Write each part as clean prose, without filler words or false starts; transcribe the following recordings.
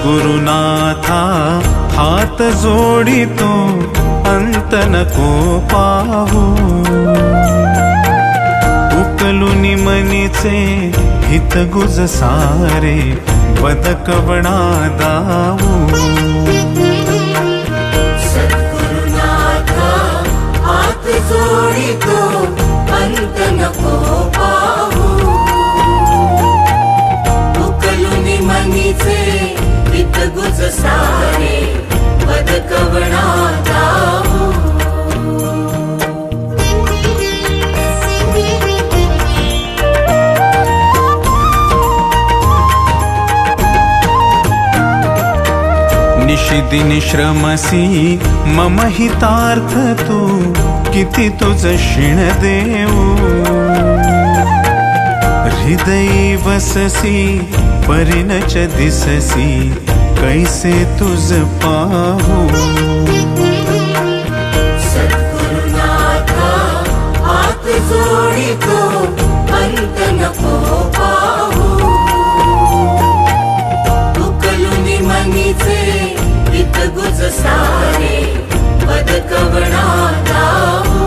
सद्गुरुनाथा हात जोडितो अंत नको पाहू उकलुनी मनीचे हित गुज सारे बदकवणा दाऊ सद्गुरुनाथा हात जोडितो अंत नको पाहू उकलुनी मनीचे हित गुज सारे बदकवणा दाऊ निशिदिनी श्रमसी मम हितार्थ तू किती तुझ शिण देऊ हृदयी वससी परिणच दिससी कैसे तुझ पाहू सद्गुरुनाथा हात जोडितो अंत नको पाहू उकलुनी मनीचे हित गुज सारे बदकवणा दाऊ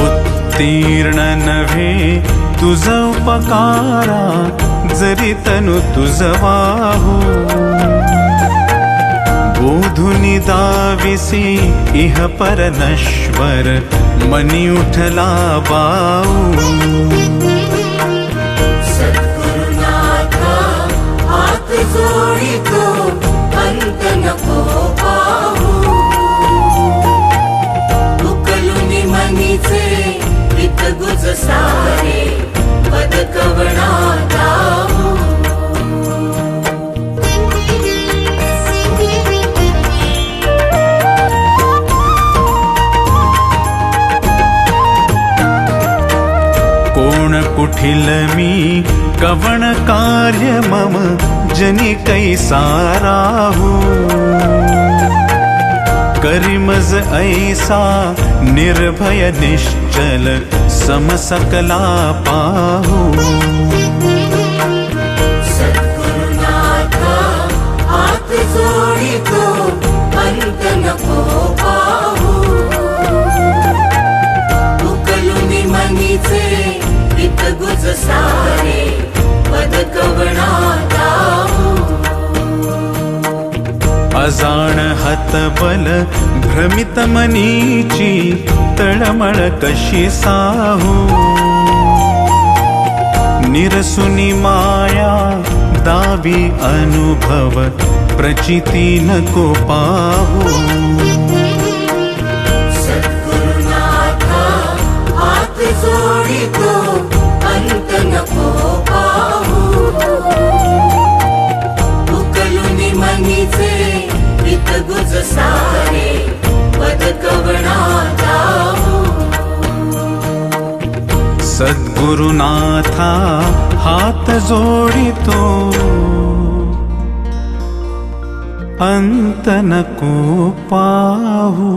उत्तीर्ण नव्हे तुझ उपकारा जरी तनु तुझ वाहू बोधुनी दाविसी इह पर नश्वर मनी उठला बाऊ सद्गुरुनाथा हात जोडितो अंत नको पाहू उकलुनी मनीचे हित गुज सारे बदकवणा दाऊ कोण कुठिल मी कवण कार्य मम जनी कैसा राहू करिमज ऐसा निर्भय निश्चल समसकला पाहू सद्गुरुनाथा हात जोडितो अंत नको पाहू उकलुनी मनीचे हित गुज सारे बदकवणा दाऊ अजाण हतबल भ्रमित मनीची तळमळ कशी साहू निरसुनी माया दावी अनुभव प्रचिती नको पाहू सद्गुरुनाथा हात जोडितो अंत नको पाहू उकलुनी मनीचे हित गुज सारे बदकवणा दाऊ सद्गुरुनाथा हात जोडितो अंत नको पाहू।